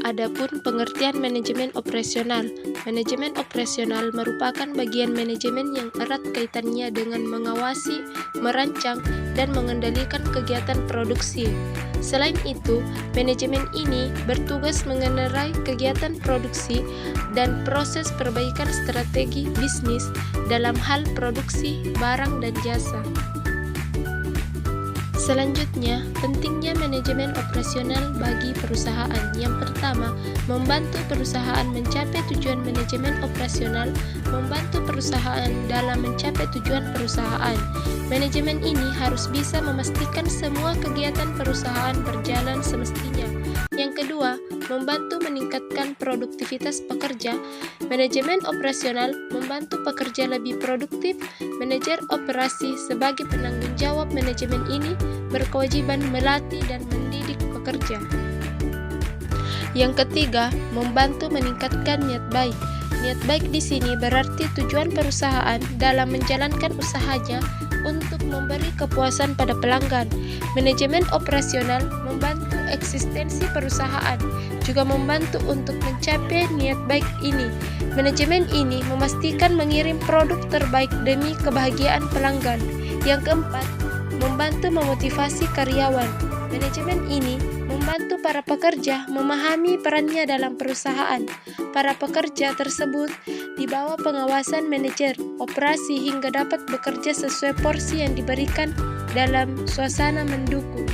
Adapun pengertian manajemen operasional. Manajemen operasional merupakan bagian manajemen yang erat kaitannya dengan mengawasi, merancang, dan mengendalikan kegiatan produksi. Selain itu, manajemen ini bertugas mengenai kegiatan produksi dan proses perbaikan strategi bisnis dalam hal produksi barang dan jasa. Selanjutnya, pentingnya manajemen operasional bagi perusahaan. Yang pertama, membantu perusahaan mencapai tujuan. Manajemen operasional membantu perusahaan dalam mencapai tujuan perusahaan. Manajemen ini harus bisa memastikan semua kegiatan perusahaan berjalan semestinya. Yang kedua, membantu meningkatkan produktivitas pekerja. Manajemen operasional membantu pekerja lebih produktif. Manajer operasi sebagai penanggung jawab manajemen ini berkewajiban melatih dan mendidik pekerja. Yang ketiga, membantu meningkatkan niat baik. Niat baik di sini berarti tujuan perusahaan dalam menjalankan usahanya untuk memberi kepuasan pada pelanggan. Manajemen operasional membantu eksistensi perusahaan, juga membantu untuk mencapai niat baik ini. Manajemen ini memastikan mengirim produk terbaik demi kebahagiaan pelanggan. Yang keempat, membantu memotivasi karyawan. Manajemen ini membantu para pekerja memahami perannya dalam perusahaan. Para pekerja tersebut di bawah pengawasan manajer operasi hingga dapat bekerja sesuai porsi yang diberikan dalam suasana mendukung.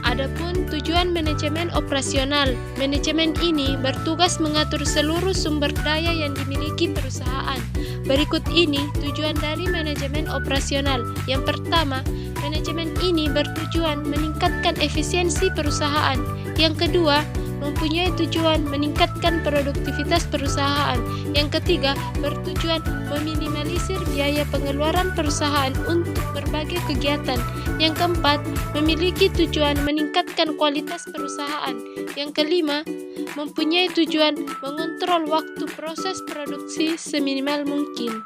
Adapun tujuan manajemen operasional, manajemen ini bertugas mengatur seluruh sumber daya yang dimiliki perusahaan. Berikut ini tujuan dari manajemen operasional. Yang pertama, manajemen ini bertujuan meningkatkan efisiensi perusahaan. Yang kedua, mempunyai tujuan meningkatkan produktivitas perusahaan. Yang ketiga, bertujuan meminimalisir biaya pengeluaran perusahaan untuk berbagai kegiatan. Yang keempat, memiliki tujuan meningkatkan kualitas perusahaan. Yang kelima, mempunyai tujuan mengontrol waktu proses produksi seminimal mungkin.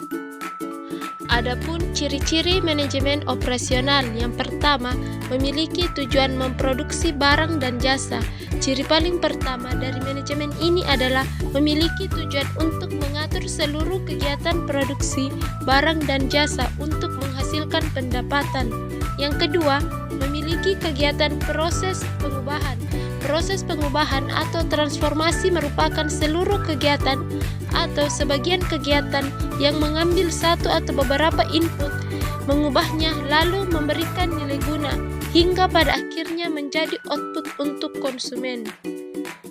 Adapun ciri-ciri manajemen operasional, yang pertama, memiliki tujuan memproduksi barang dan jasa. Ciri paling pertama dari manajemen ini adalah memiliki tujuan untuk mengatur seluruh kegiatan produksi barang dan jasa untuk menghasilkan pendapatan. Yang kedua, memiliki kegiatan proses pengubahan. Proses pengubahan atau transformasi merupakan seluruh kegiatan atau sebagian kegiatan yang mengambil satu atau beberapa input, mengubahnya lalu memberikan nilai guna, hingga pada akhirnya menjadi output untuk konsumen.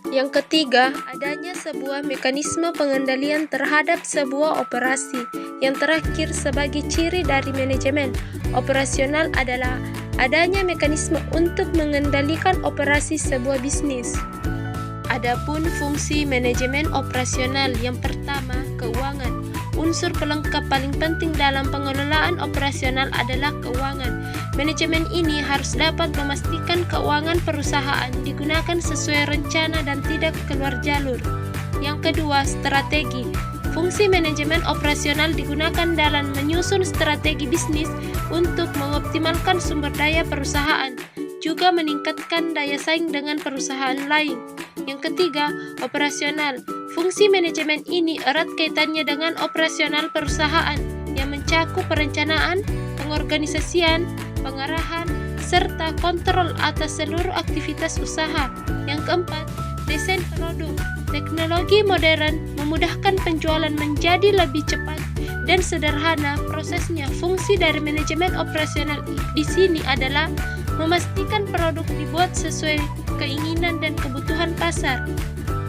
Yang ketiga, adanya sebuah mekanisme pengendalian terhadap sebuah operasi. Yang terakhir, sebagai ciri dari manajemen operasional adalah adanya mekanisme untuk mengendalikan operasi sebuah bisnis. Adapun fungsi manajemen operasional, yang pertama, keuangan. Unsur pelengkap paling penting dalam pengelolaan operasional adalah keuangan. Manajemen ini harus dapat memastikan keuangan perusahaan digunakan sesuai rencana dan tidak keluar jalur. Yang kedua, strategi. Fungsi manajemen operasional digunakan dalam menyusun strategi bisnis untuk mengoptimalkan sumber daya perusahaan, juga meningkatkan daya saing dengan perusahaan lain. Yang ketiga, operasional. Fungsi manajemen ini erat kaitannya dengan operasional perusahaan yang mencakup perencanaan, pengorganisasian, pengarahan, serta kontrol atas seluruh aktivitas usaha. Yang keempat, desain produk. Teknologi modern memudahkan penjualan menjadi lebih cepat dan sederhana prosesnya. Fungsi dari manajemen operasional di sini adalah memastikan produk dibuat sesuai keinginan dan kebutuhan pasar.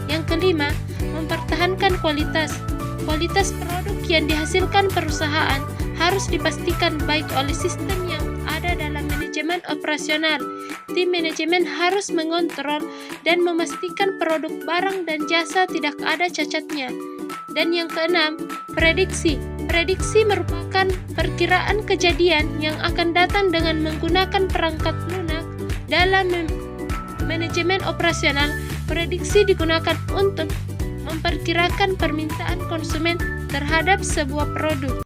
Yang kelima, mempertahankan kualitas. Kualitas produk yang dihasilkan perusahaan harus dipastikan baik oleh sistem yang ada dalam manajemen operasional. Tim manajemen harus mengontrol dan memastikan produk barang dan jasa tidak ada cacatnya. Dan yang keenam, prediksi. Prediksi merupakan perkiraan kejadian yang akan datang dengan menggunakan perangkat lunak. Dalam manajemen operasional, prediksi digunakan untuk memperkirakan permintaan konsumen terhadap sebuah produk.